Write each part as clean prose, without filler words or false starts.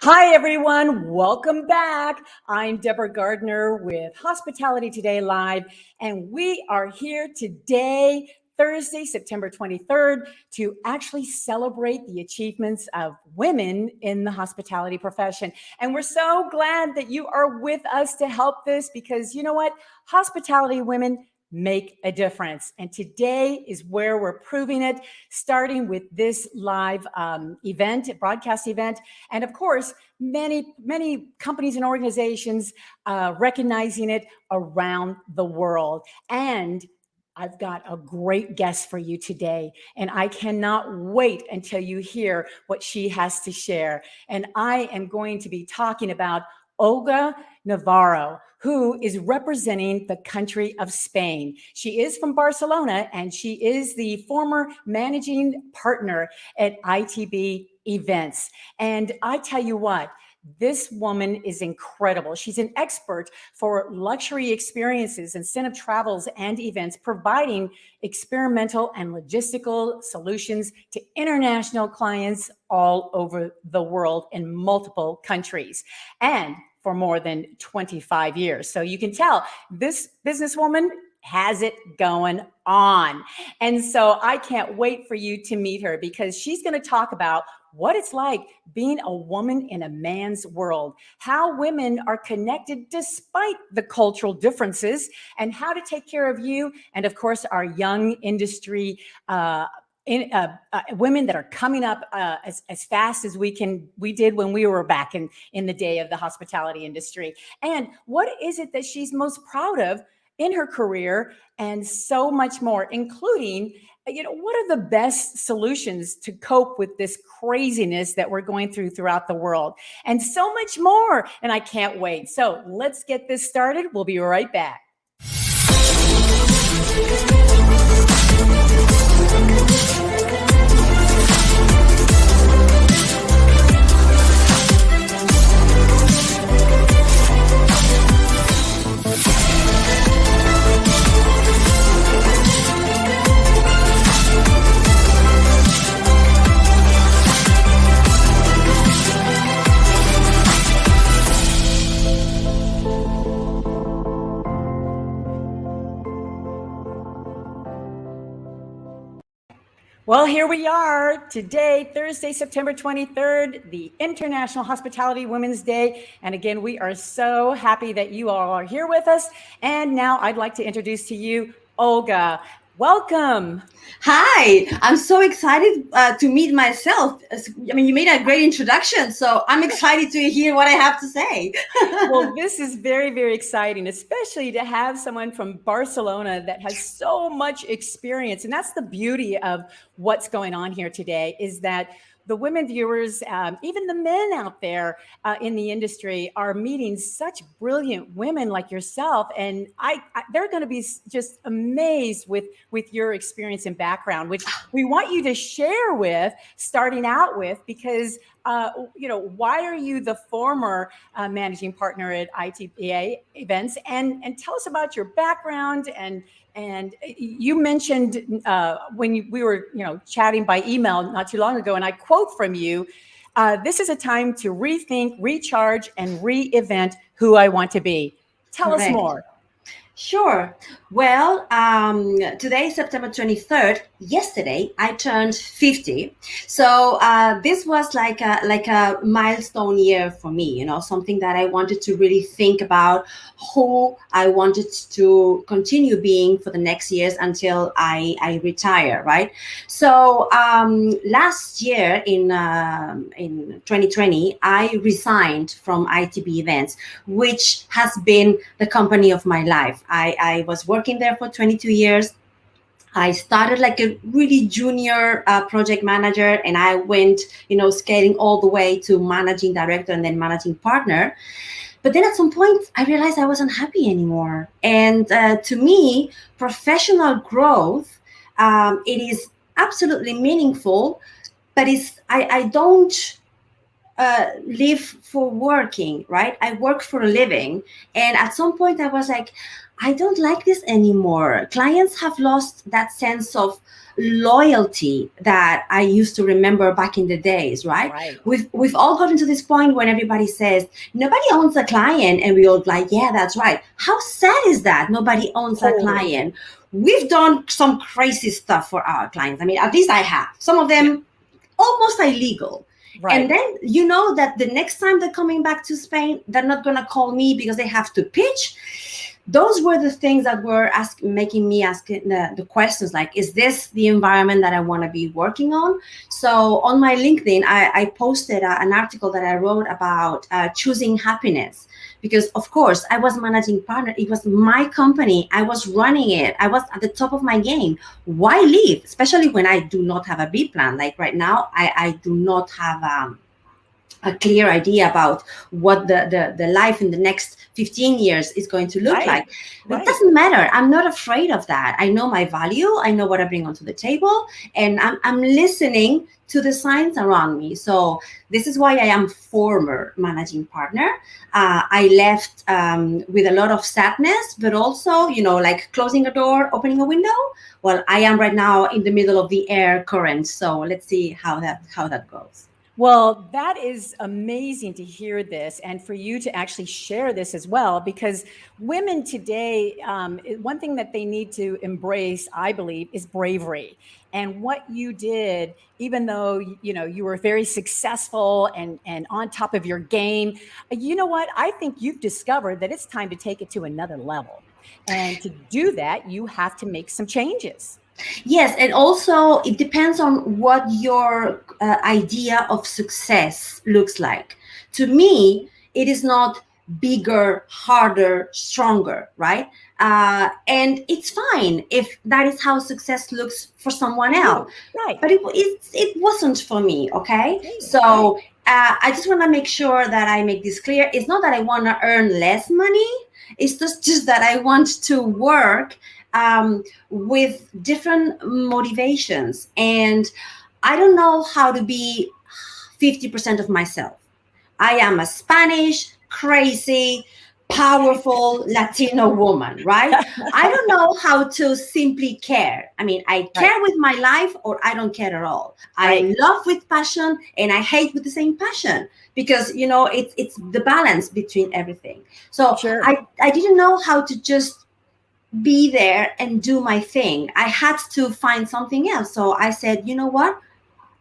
Hi, everyone. Welcome back. I'm Deborah Gardner with Hospitality Today Live, and we are here today, Thursday, September 23rd, to actually celebrate the achievements of women in the hospitality profession. And we're so glad that you are with us to help this because you know what? Hospitality women make a difference. And today is where we're proving it, starting with this live broadcast event. And of course, many companies and organizations recognizing it around the world. And I've got a great guest for you today, and I cannot wait until you hear what she has to share. And I am going to be talking about Olga Navarro, who is representing the country of Spain. She is from Barcelona, and she is the former managing partner at ITB Events. And I tell you what, this woman is incredible. She's an expert for luxury experiences, incentive travels, and events, providing experimental and logistical solutions to international clients all over the world in multiple countries. And for more than 25 years. So you can tell this businesswoman has it going on. And so I can't wait for you to meet her because she's going to talk about what it's like being a woman in a man's world, how women are connected despite the cultural differences, and how to take care of you. And of course, our young industry women that are coming up as fast as we did when we were back in the day of the hospitality industry. And what is it that she's most proud of in her career, and so much more, including, what are the best solutions to cope with this craziness that we're going throughout the world, and so much more. And I can't wait. So let's get this started. We'll be right back. Well, here we are today, Thursday, September 23rd, the International Hospitality Women's Day. And again, we are so happy that you all are here with us. And now I'd like to introduce to you Olga. Welcome. Hi, I'm so excited to meet myself. I mean, you made a great introduction, so I'm excited to hear what I have to say. Well, this is very, very exciting, especially to have someone from Barcelona that has so much experience. And that's the beauty of what's going on here today, is that the women viewers, even the men out there in the industry, are meeting such brilliant women like yourself, and they're going to be just amazed with your experience and background, which we want you to share with, starting out with, because why are you the former managing partner at ITBA Events, and tell us about your background. And you mentioned when we were, chatting by email not too long ago, and I quote from you, this is a time to rethink, recharge, and re-event who I want to be. Tell us more. Sure. Well, today, September 23rd, yesterday, I turned 50. So this was like a milestone year for me, something that I wanted to really think about who I wanted to continue being for the next years until I retire, right? So last year in 2020, I resigned from ITB Events, which has been the company of my life. I was working there for 22 years. I started like a really junior project manager, and I went, scaling all the way to managing director and then managing partner. But then at some point, I realized I wasn't happy anymore. And to me, professional growth, it is absolutely meaningful, but I don't live for working, right? I work for a living. And at some point I was like, I don't like this anymore. Clients have lost that sense of loyalty that I used to remember back in the days, right? Right. We've all gotten to this point when everybody says nobody owns a client, and we all like, yeah, that's right. How sad is that? Nobody owns a Totally. client. We've done some crazy stuff for our clients. I mean, at least I have. Some of Yeah. them almost illegal. And Right. then you know that the next time they're coming back to Spain, they're not going to call me because they have to pitch. Those were the things that were making me ask the questions like, is this the environment that I want to be working on? So on my LinkedIn, I posted an article that I wrote about choosing happiness. Because of course I was managing partner. It was my company. I was running it. I was at the top of my game. Why leave? Especially when I do not have a B plan. Like right now, I do not have a clear idea about what the life in the next 15 years is going to look Right. like. But it Right. doesn't matter. I'm not afraid of that. I know my value. I know what I bring onto the table. And I'm listening to the signs around me. So this is why I am former managing partner. I left with a lot of sadness, but also, like closing a door, opening a window. Well, I am right now in the middle of the air current. So let's see how that goes. Well, that is amazing to hear this and for you to actually share this as well, because women today, one thing that they need to embrace, I believe, is bravery. And what you did, even though you were very successful and on top of your game, you know what? I think you've discovered that it's time to take it to another level. And to do that, you have to make some changes. Yes, and also it depends on what your idea of success looks like. To me, it is not bigger, harder, stronger, right? And it's fine if that is how success looks for someone For else. you, right? But it wasn't for me, okay? Okay, right. So I just want to make sure that I make this clear. It's not that I want to earn less money. It's just that I want to work with different motivations. And I don't know how to be 50% of myself. I am a Spanish, crazy, powerful Latino woman, right? I don't know how to simply care. I mean, I Right, care with my life or I don't care at all. right. I love with passion and I hate with the same passion because, it's the balance between everything. So Sure. I didn't know how to just be there and do my thing. I had to find something else. So I said, you know what?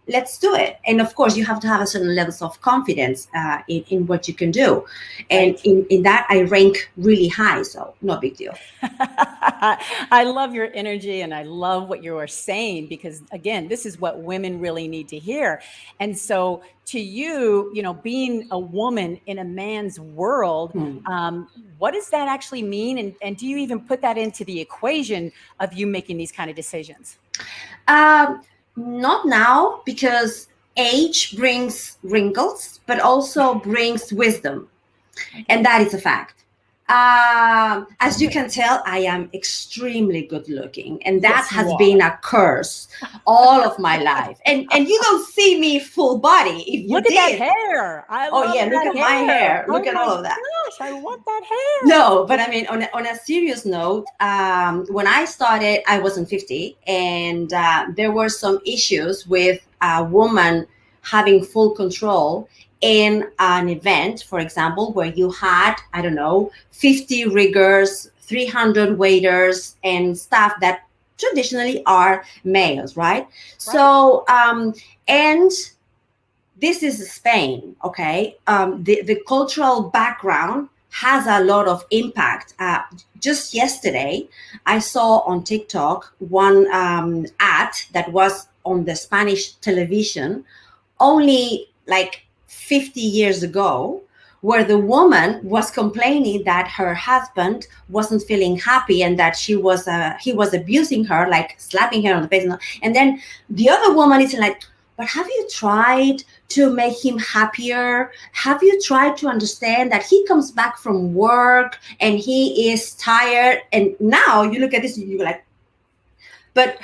Let's do it. And of course, you have to have a certain levels of confidence in what you can do. And Right. in that, I rank really high. So no big deal. I love your energy and I love what you are saying because, again, this is what women really need to hear. And so, to you, being a woman in a man's world, Hmm. what does that actually mean? And do you even put that into the equation of you making these kind of decisions? Um, Not now because age brings wrinkles, but also brings wisdom. And Okay. that is a fact. As you can tell, I am extremely good looking, and that Yes, you has are. been a curse all of my life. And you don't see me full body. If you Look at that did, hair. I oh love yeah, look that at my hair. hair, look Oh at my all of that. gosh, I want that hair. No, but I mean, on a serious note, when I started, I wasn't 50, and there were some issues with a woman having full control in an event, for example, where you had, I don't know, 50 riggers, 300 waiters, and staff that traditionally are males, right? Right. So, and this is Spain, okay? The cultural background has a lot of impact. Just yesterday, I saw on TikTok one ad that was on the Spanish television only like 50 years ago, where the woman was complaining that her husband wasn't feeling happy and that he was abusing her, like slapping her on the face. And then the other woman is like, but have you tried to make him happier? Have you tried to understand that he comes back from work and he is tired? And now you look at this, you're like, but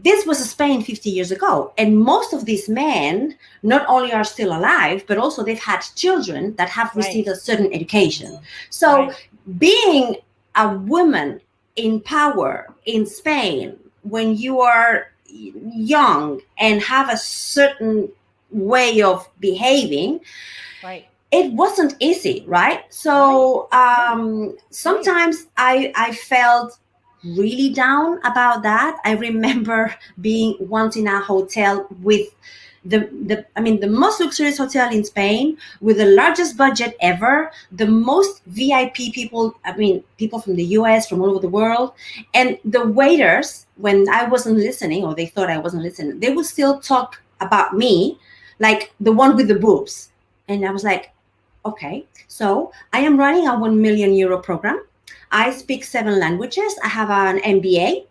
this was Spain 50 years ago. And most of these men not only are still alive, but also they've had children that have received a certain education. So being a woman in power in Spain when you are young and have a certain way of behaving, it wasn't easy, right? So sometimes I felt really down about that. I remember being once in a hotel with the most luxurious hotel in Spain with the largest budget ever, the most VIP people, people from the US, from all over the world. And the waiters, when I wasn't listening, or they thought I wasn't listening, they would still talk about me like the one with the boobs. And I was like, okay, so I am running a €1 million program. I speak 7 languages. I have an MBA.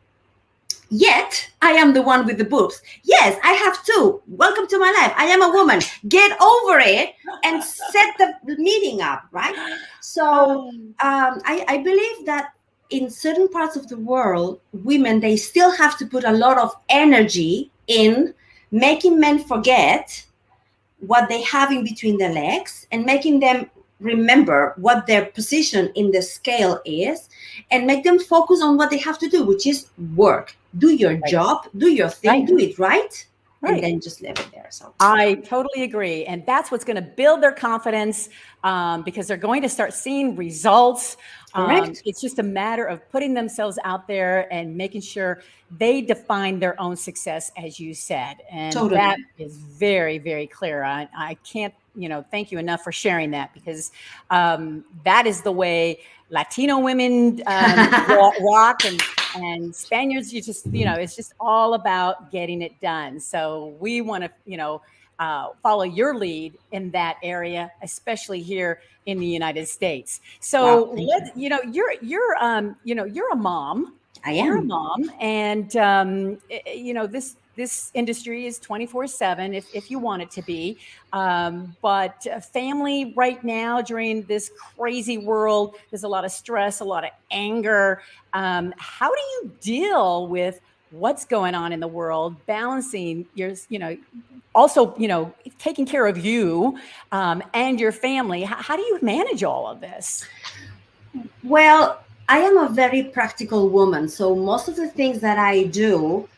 Yet I am the one with the boobs. Yes, I have 2. Welcome to my life. I am a woman. Get over it and set the meeting up, right? So I believe that in certain parts of the world, women, they still have to put a lot of energy in making men forget what they have in between their legs and making them remember what their position in the scale is and make them focus on what they have to do, which is work. Do your job, do your thing, do it right, and then just leave it there. So I totally agree. And that's what's going to build their confidence because they're going to start seeing results. It's just a matter of putting themselves out there and making sure they define their own success, as you said. And that is very, very clear. I can't, thank you enough for sharing that, because that is the way Latino women rock, and Spaniards, it's just all about getting it done. So we want to, follow your lead in that area, especially here in the United States. So you're a mom. I am. You're a mom, and this industry is 24/7 if you want it to be. But family right now during this crazy world, there's a lot of stress, a lot of anger. How do you deal with what's going on in the world, balancing your, also, taking care of you and your family? How do you manage all of this? Well, I am a very practical woman. So most of the things that I do,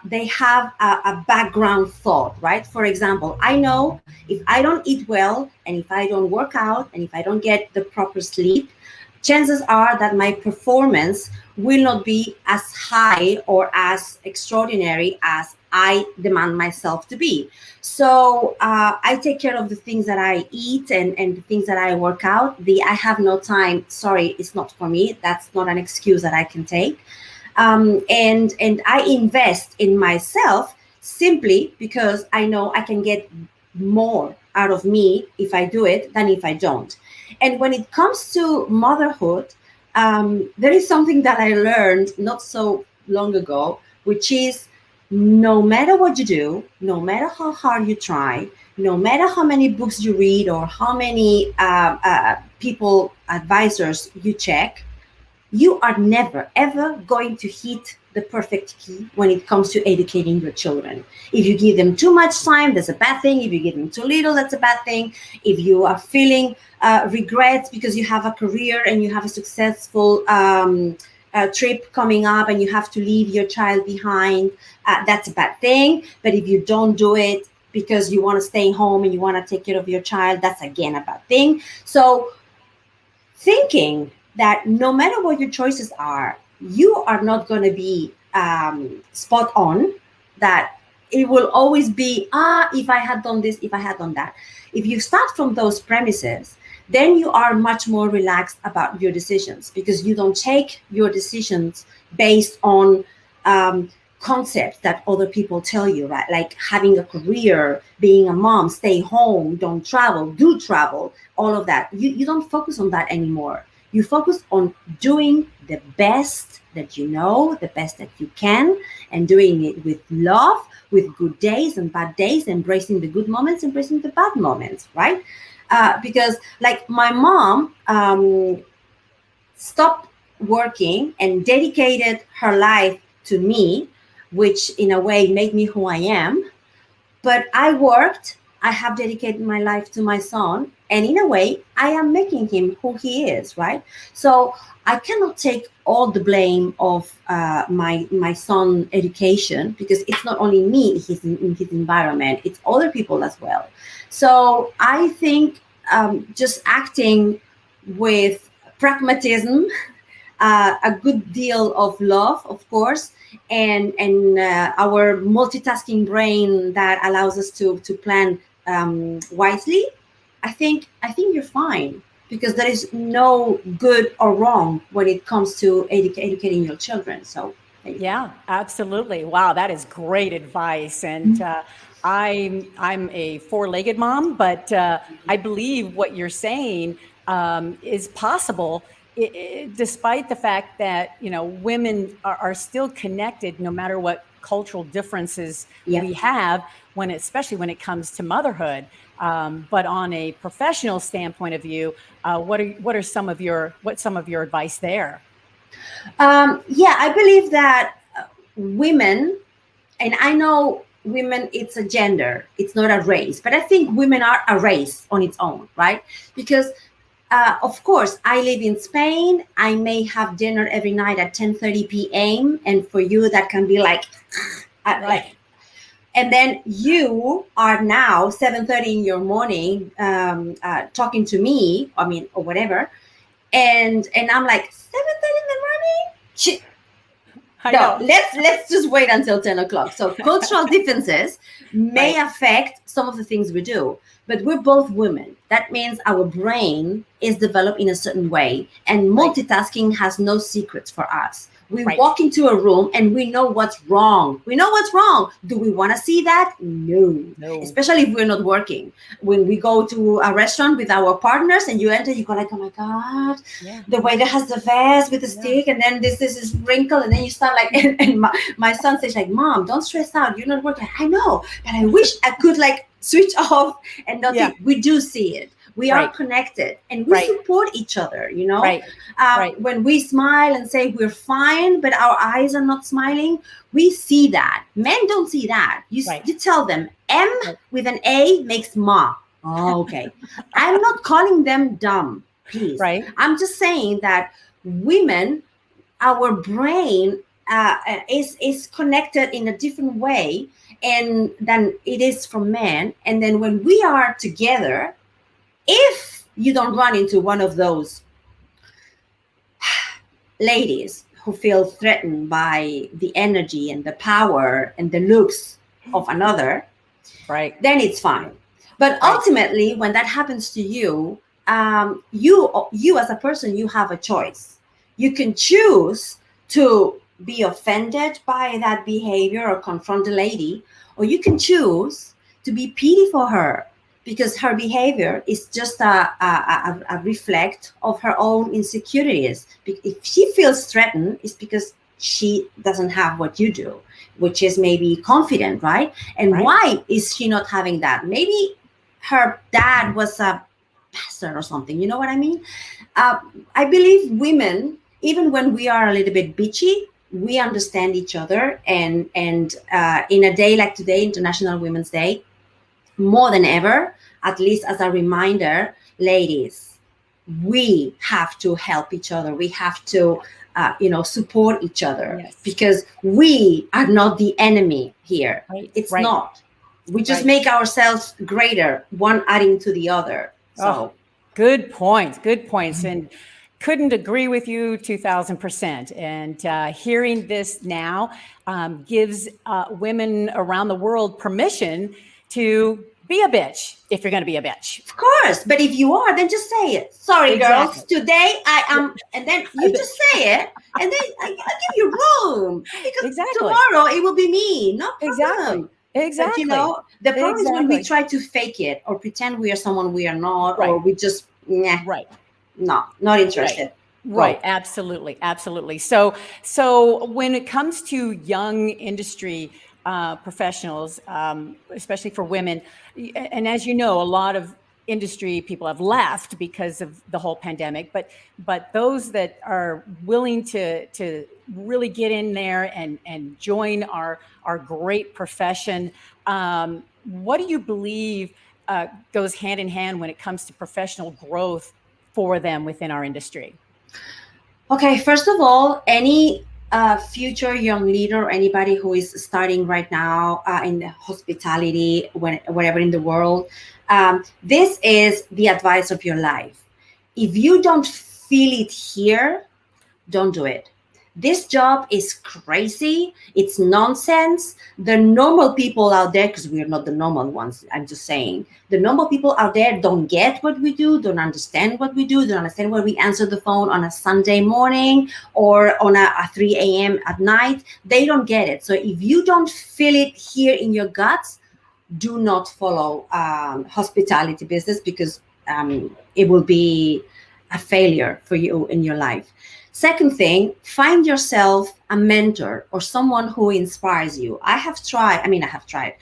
they have a background thought, right? For example, I know if I don't eat well, and if I don't work out, and if I don't get the proper sleep, chances are that my performance will not be as high or as extraordinary as I demand myself to be. So I take care of the things that I eat and the things that I work out. I have no time. Sorry, it's not for me. That's not an excuse that I can take. And I invest in myself simply because I know I can get more out of me if I do it than if I don't. And when it comes to motherhood, there is something that I learned not so long ago, which is no matter what you do, no matter how hard you try, no matter how many books you read or how many advisors you check, you are never, ever going to hit the perfect key when it comes to educating your children. If you give them too much time, that's a bad thing. If you give them too little, that's a bad thing. If you are feeling regrets because you have a career and you have a successful trip coming up and you have to leave your child behind, that's a bad thing. But if you don't do it because you want to stay home and you want to take care of your child, that's again a bad thing. So thinking that no matter what your choices are, you are not going to be spot on, that it will always be, if I had done this, if I had done that. If you start from those premises, then you are much more relaxed about your decisions, because you don't take your decisions based on concepts that other people tell you, right? Like having a career, being a mom, stay home, don't travel, do travel, all of that. You don't focus on that anymore. You focus on doing the best that you know, the best that you can, and doing it with love, with good days and bad days, embracing the good moments, embracing the bad moments, right? Because like my mom stopped working and dedicated her life to me which in a way made me who I am. But I worked, I have dedicated my life to my son, and in a way, I am making him who he is, right? So I cannot take all the blame of my son' education, because it's not only me in his environment, it's other people as well. So I think just acting with pragmatism, a good deal of love, of course, and our multitasking brain that allows us to plan wisely. I think you're fine, because there is no good or wrong when it comes to educating your children. So there you go. Yeah, absolutely. Wow, that is great advice. And I'm a four-legged mom, but I believe what you're saying is possible, despite the fact that women are still connected, no matter what cultural differences Yeah. we have, especially when it comes to motherhood. But on a professional standpoint of view, what some of your advice there? Yeah, I believe that women, and I know women, it's a gender, it's not a race, but I think women are a race on its own, right? Because of course, I live in Spain. I may have dinner every night at 10:30 p.m. And for you, that can be like, like, Right. and then you are now 7:30 in your morning, talking to me, I mean, or whatever. And I'm like, 7:30 in the morning? I No, know. let's just wait until 10 o'clock. So cultural differences may Right. affect some of the things we do, but we're both women. That means our brain is developed in a certain way, and Right. multitasking has no secrets for us. We Right. walk into a room and we know what's wrong. We know what's wrong. Do we want to see that? No. No. Especially if we're not working. When we go to a restaurant with our partners and you enter, you go like, oh my God, Yeah. the waiter has the vase with the Yeah. stick, and then this is wrinkle, and then you start like, and my son says like, Mom, don't stress out, you're not working. I know, but I wish I could like switch off and not Yeah. think. We do see it, we are Right. connected, and we Right. support each other, Right. Right. when we smile and say we're fine but our eyes are not smiling, we see that. Men don't see that. Right. You tell them M Right. with an A makes ma. Oh, okay. I'm not calling them dumb, please. Right. I'm just saying that women, our brain is connected in a different way and than it is for men. And then when we are together, if you don't run into one of those ladies who feel threatened by the energy and the power and the looks of another, Right. then it's fine. But Right. ultimately, when that happens to you, you as a person, you have a choice. You can choose to be offended by that behavior or confront the lady, or you can choose to be pity for her because her behavior is just a reflect of her own insecurities. If she feels threatened, it's because she doesn't have what you do, which is maybe confident, right? And Right. why is she not having that? Maybe her dad was a bastard or something. You know what I mean? Uh, I believe women, even when we are a little bit bitchy, we understand each other. And in a day like today, International Women's Day, more than ever, at least as a reminder, ladies, we have to help each other. We have to, support each other Yes. because we are not the enemy here. Right. It's Right. not. We just Right. make ourselves greater, one adding to the other. Oh, So, good points. Good points. And couldn't agree with you 2000%. And hearing this now gives women around the world permission to be a bitch if you're going to be a bitch. of course, but if you are, then just say it. Sorry, Exactly. girls, today I am, and then A you just bitch. say it, and then I give you room because Exactly. tomorrow it will be me, no Exactly. problem. But Exactly. the problem is when we Exactly. try to fake it or pretend we are someone we are not, Right. or we just, nah, Right. no, not Right. interested. Right. Go. Absolutely. Absolutely. So when it comes to young industry professionals, especially for women, and as you know, a lot of industry, people have left because of the whole pandemic, but those that are willing to really get in there and join our great profession, what do you believe goes hand in hand when it comes to professional growth for them within our industry? Okay, first of all, any future young leader, anybody who is starting right now in the hospitality, wherever in the world, this is the advice of your life. If you don't feel it here, don't do it. This job is crazy. It's nonsense. The normal people out there, because we are not the normal ones, I'm just saying, the normal people out there don't get what we do, don't understand what we do, don't understand why we answer the phone on a Sunday morning or on a 3 a.m. at night. They don't get it. So if you don't feel it here in your guts, do not follow hospitality business, because it will be a failure for you in your life. Second thing, find yourself a mentor or someone who inspires you. I have tried.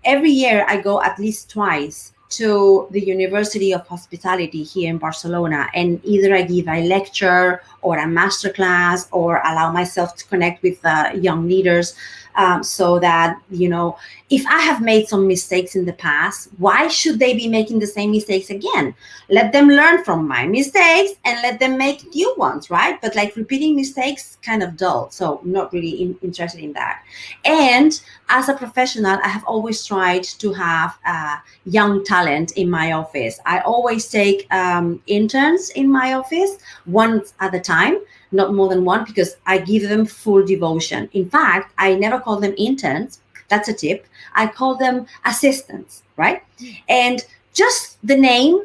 Every year I go at least twice to the University of Hospitality here in Barcelona, and either I give a lecture or a masterclass or allow myself to connect with young leaders, so that, if I have made some mistakes in the past, why should they be making the same mistakes again? Let them learn from my mistakes and let them make new ones, right? But like repeating mistakes, kind of dull. So I'm not really interested in that. And as a professional, I have always tried to have young talent in my office. I always take interns in my office once at a time, not more than one, because I give them full devotion. In fact, I never call them interns. That's a tip. I call them assistants, right? And just the name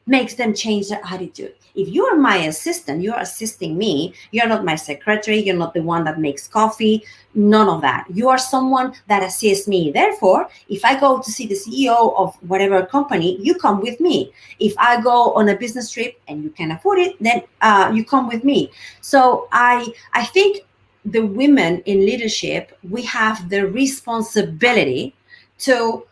makes them change their attitude. If you are my assistant, you're assisting me. You're not my secretary. You're not the one that makes coffee. None of that. You are someone that assists me. Therefore, if I go to see the CEO of whatever company, you come with me. If I go on a business trip and you can afford it, then you come with me. So I think the women in leadership, we have the responsibility to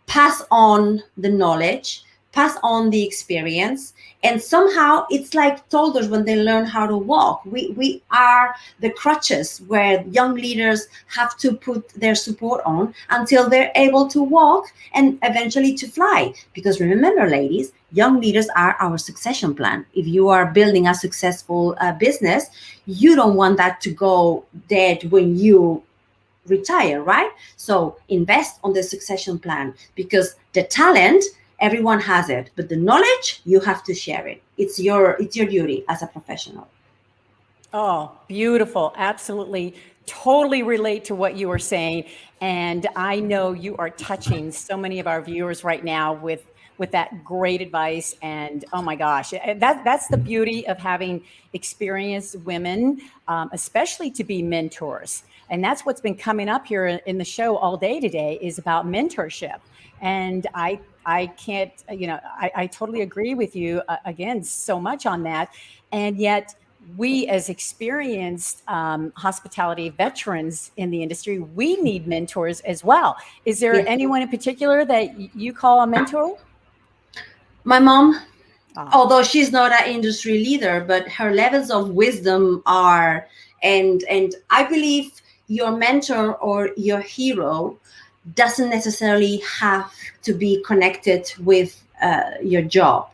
pass on the knowledge, pass on the experience, and somehow it's like toddlers when they learn how to walk. We are the crutches where young leaders have to put their support on until they're able to walk and eventually to fly. Because remember, ladies, young leaders are our succession plan. If you are building a successful business, you don't want that to go dead when you retire, right? So invest on the succession plan, because the talent, everyone has it, but the knowledge, you have to share it. It's your duty as a professional. Oh, beautiful. Absolutely. Totally relate to what you were saying. And I know you are touching so many of our viewers right now with that great advice. And oh my gosh, that's the beauty of having experienced women, especially to be mentors. And that's what's been coming up here in the show all day today, is about mentorship. And I can't, I totally agree with you again so much on that. And yet, we as experienced hospitality veterans in the industry, we need mentors as well. Is there anyone in particular that you call a mentor? My mom, although she's not an industry leader, but her levels of wisdom are, and I believe your mentor or your hero doesn't necessarily have to be connected with your job.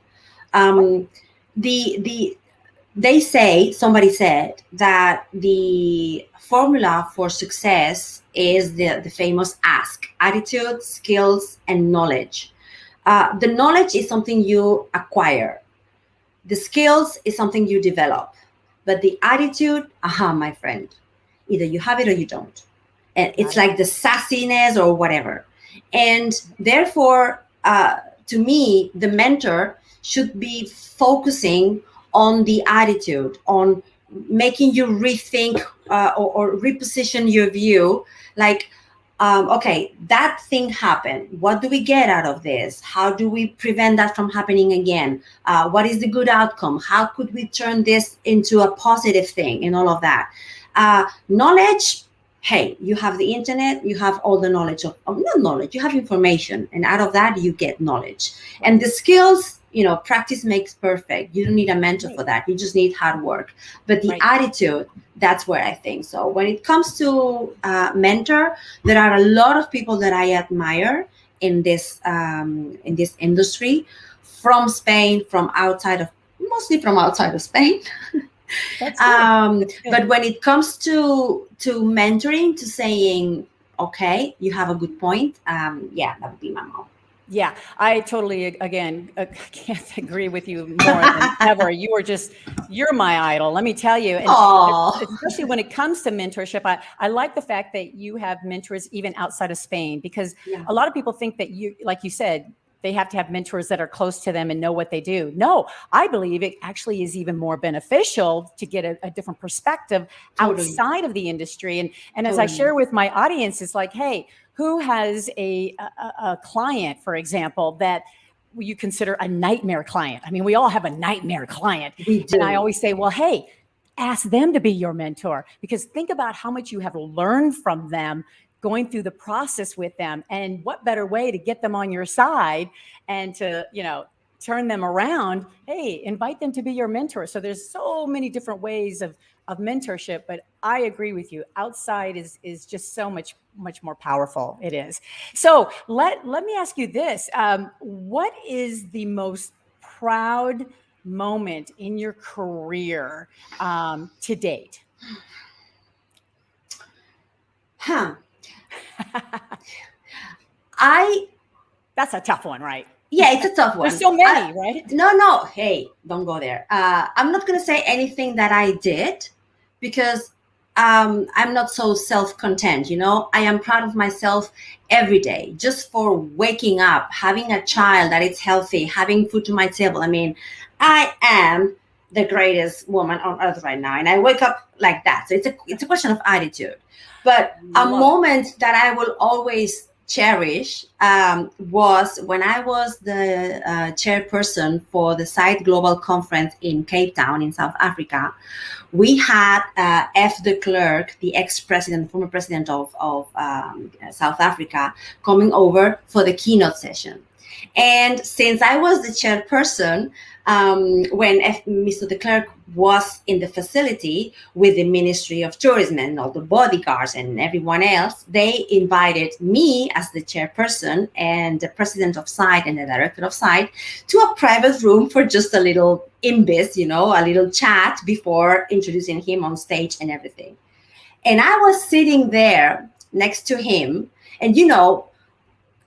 Somebody said that the formula for success is the famous ask: attitude, skills, and knowledge. The knowledge is something you acquire. The skills is something you develop. But the attitude, my friend, either you have it or you don't. And it's like the sassiness or whatever. And therefore, to me, the mentor should be focusing on the attitude, on making you rethink or reposition your view. Like, okay, that thing happened. What do we get out of this? How do we prevent that from happening again? What is the good outcome? How could we turn this into a positive thing, and all of that? Knowledge, hey, you have the internet, you have all the knowledge of not knowledge, you have information, and out of that you get knowledge. Right. And the skills, practice makes perfect. You don't need a mentor Right. for that. You just need hard work. But the Right. attitude, that's where I think. So when it comes to mentor, there are a lot of people that I admire in this industry, from Spain, from outside of, mostly from outside of Spain. That's good. That's good. But when it comes to mentoring, to saying, okay, you have a good point, yeah, that would be my mom. Yeah, I totally, again, can't agree with you more than ever. You're my idol, let me tell you. And Oh, especially when it comes to mentorship, I like the fact that you have mentors even outside of Spain, because yeah, a lot of people think that you, like you said, they have to have mentors that are close to them and know what they do. No, I believe it actually is even more beneficial to get a different perspective totally, outside of the industry. And as I totally. share with my audience, it's like, hey, who has a client, for example, that you consider a nightmare client? I mean, we all have a nightmare client. We And I do. always say, well, hey, ask them to be your mentor, because think about how much you have learned from them going through the process with them. And what better way to get them on your side and to, turn them around? Hey, invite them to be your mentor. So there's so many different ways of mentorship, but I agree with you. Outside is just so much more powerful. It is. So let me ask you this: what is the most proud moment in your career to date? Huh. I, That's a tough one, right? yeah, it's a tough There's one. so many, right? No, hey, don't go there. I'm not going to say anything that I did, because I'm not so self-content. I am proud of myself every day, just for waking up, having a child that is healthy, having food to my table. I mean, I am the greatest woman on earth right now, and I wake up like that. So it's a question of attitude. But a Love it. moment that I will always cherish was when I was the chairperson for the Site Global Conference in Cape Town in South Africa. We had F. de Klerk, the ex-president, former president of South Africa, coming over for the keynote session. And since I was the chairperson, when Mr. de Klerk was in the facility with the Ministry of Tourism and all the bodyguards and everyone else, they invited me as the chairperson and the president of site and the director of site to a private room for just a little imbiss, a little chat before introducing him on stage and everything. And I was sitting there next to him, and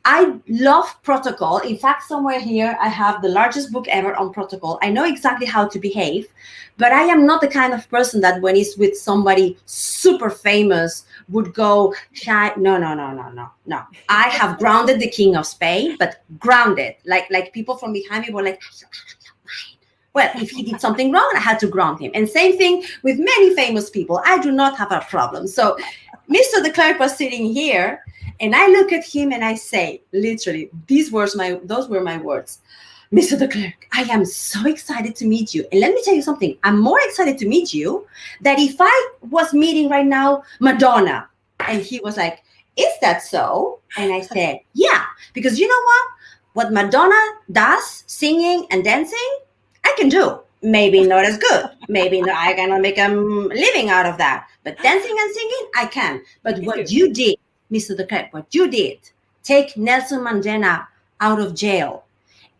I love protocol. In fact, somewhere here, I have the largest book ever on protocol. I know exactly how to behave, but I am not the kind of person that when he's with somebody super famous would go shy. No, no, no, no, no, no. I have grounded the King of Spain, but grounded. Like people from behind me were like, well, if he did something wrong, I had to ground him. And same thing with many famous people. I do not have a problem. So Mr. de Klerk was sitting here, and I look at him and I say, literally, those were my words. Mr. de Klerk, I am so excited to meet you. And let me tell you something. I'm more excited to meet you than if I was meeting right now Madonna. And he was like, is that so? And I said, yeah, because you know what? What Madonna does, singing and dancing, I can do. Maybe not as good. Maybe not, I cannot make a living out of that. But dancing and singing, I can. But what you did, Mr. de Klerk, what you did, take Nelson Mandela out of jail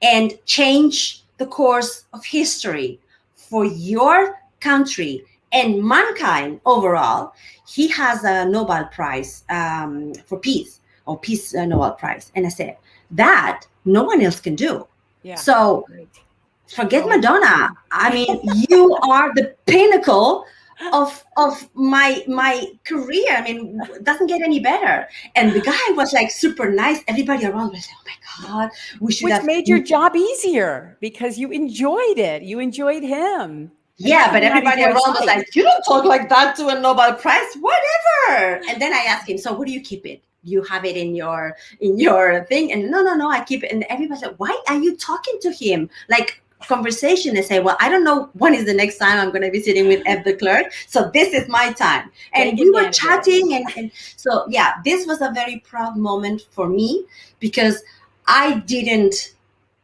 and change the course of history for your country and mankind overall. He has a Nobel Prize for peace, or peace Nobel Prize. And I said, that no one else can do. Yeah. So Great. forget Madonna. I mean, you are the pinnacle of my career. I mean, it doesn't get any better. And the guy was like super nice. Everybody around was like, oh my God, we should Which have. made your job easier because you enjoyed it. You enjoyed him. Yeah, but everybody around was like, you don't talk like that to a Nobel Prize, whatever. And then I asked him, so where do you keep it? You have it in your thing? And no, I keep it. And everybody said, why are you talking to him like conversation and say, well, I don't know when is the next time I'm going to be sitting with F the clerk. So this is my time. And Take we were advantage of it. chatting. And so, yeah, this was a very proud moment for me because I didn't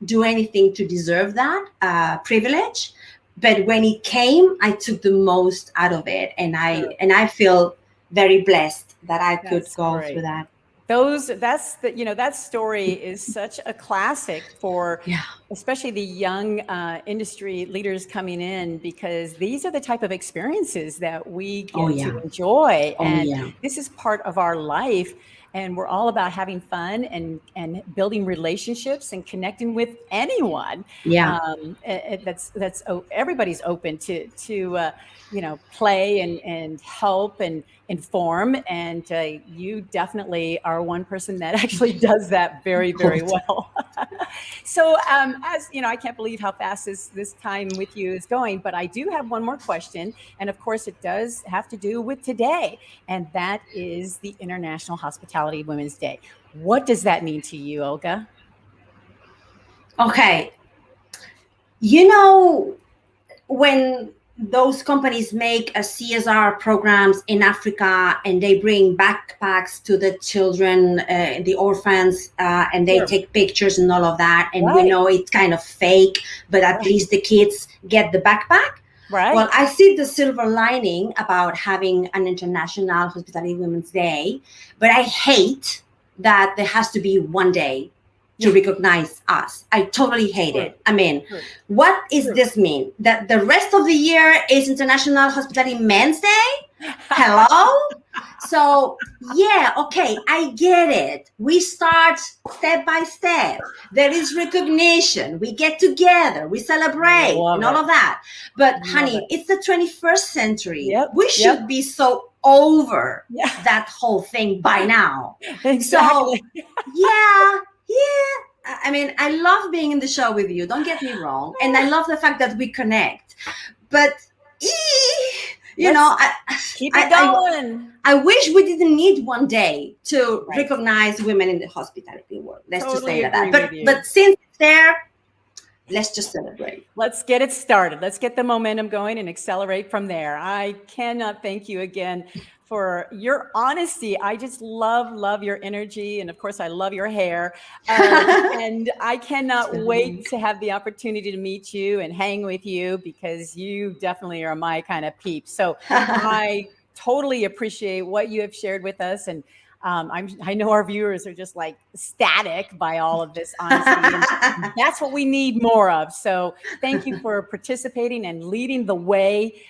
do anything to deserve that privilege. But when it came, I took the most out of it. Sure. And I feel very blessed that I could That's go through great. that. That's the, that story is such a classic for Yeah. especially the young industry leaders coming in, because these are the type of experiences that we Oh, get to yeah. enjoy. Oh, And yeah. this is part of our life. And we're all about having fun and building relationships and connecting with anyone. Yeah. Everybody's open to play and help and inform. And you definitely are one person that actually does that very, very well. So, as you know, I can't believe how fast this time with you is going, but I do have one more question. And of course, it does have to do with today, and that is the International Hospitality Women's Day. What does that mean to you, Olga? Okay. You know, when those companies make a CSR programs in Africa and they bring backpacks to the children, the orphans, and they Sure. take pictures and all of that, and we Right. know it's kind of fake, but at Right. least the kids get the backpack. Well, Right. I see the silver lining about having an International Hospitality Women's Day, but I hate that there has to be one day to Yeah. recognize us. I totally hate True. it. I mean, True. what is True. this mean? That the rest of the year is International Hospitality Men's Day? Hello? So, yeah, okay, I get it. We start step by step. There is recognition. We get together, we celebrate, and Love all it. of that. But, Love honey, it. it's the 21st century. Yep. We Yep. should be so over Yeah. that whole thing by now. Exactly. So, yeah, yeah. I mean, I love being in the show with you. Don't get me wrong. And I love the fact that we connect. But, you Let's know, keep it I, going. I wish we didn't need one day to Right. recognize women in the hospitality world. Let's just Totally say agree that. with you. But since it's there, let's just celebrate. Let's get it started. Let's get the momentum going and accelerate from there. I cannot thank you again for your honesty. I just love your energy. And of course, I love your hair. And I cannot wait to have the opportunity to meet you and hang with you, because you definitely are my kind of peep. So I totally appreciate what you have shared with us. And I know our viewers are just like ecstatic by all of this honesty. And that's what we need more of. So thank you for participating and leading the way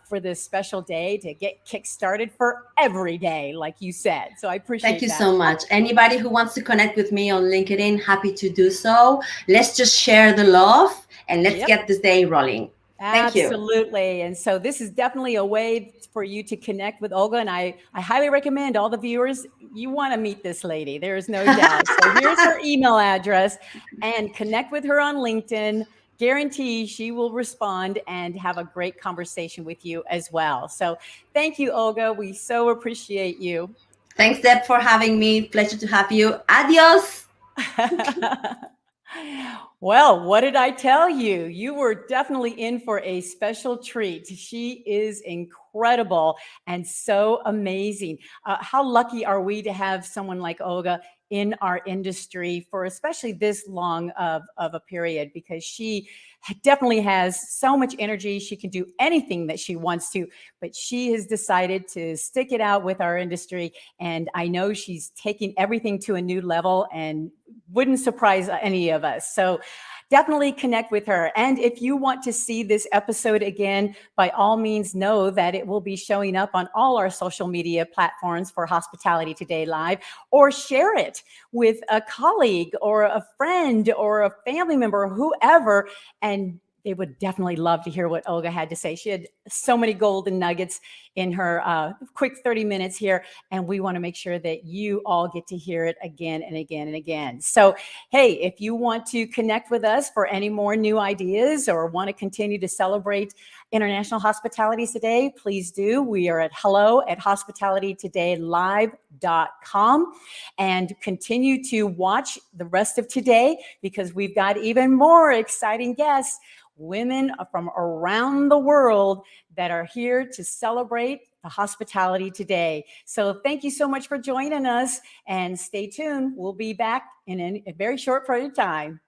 for this special day to get kick-started for every day, like you said. So I appreciate Thank you that. so much. Anybody who wants to connect with me on LinkedIn, happy to do so. Let's just share the love and let's Yep. get this day rolling. Thank you. Absolutely. And so this is definitely a way for you to connect with Olga. And I highly recommend all the viewers, you want to meet this lady. There is no doubt. So here's her email address, and connect with her on LinkedIn. Guarantee she will respond and have a great conversation with you as well. So thank you, Olga. We so appreciate you. Thanks, Deb, for having me. Pleasure to have you. Adios. Well, what did I tell you? You were definitely in for a special treat. She is incredible and so amazing. How lucky are we to have someone like Olga in our industry for especially this long of a period, because she definitely has so much energy. She can do anything that she wants to, but she has decided to stick it out with our industry. And I know she's taking everything to a new level and wouldn't surprise any of us. So definitely connect with her. And if you want to see this episode again, by all means, know that it will be showing up on all our social media platforms for Hospitality Today Live, or share it with a colleague or a friend or a family member, whoever. And they would definitely love to hear what Olga had to say. She had so many golden nuggets in her quick 30 minutes here, and we want to make sure that you all get to hear it again and again and again. So, hey, if you want to connect with us for any more new ideas or want to continue to celebrate International Hospitality Today, please do. We are at hello@hospitalitytodaylive.com, and continue to watch the rest of today because we've got even more exciting guests, women from around the world that are here to celebrate the hospitality today. So thank you so much for joining us, and stay tuned. We'll be back in a very short period of time.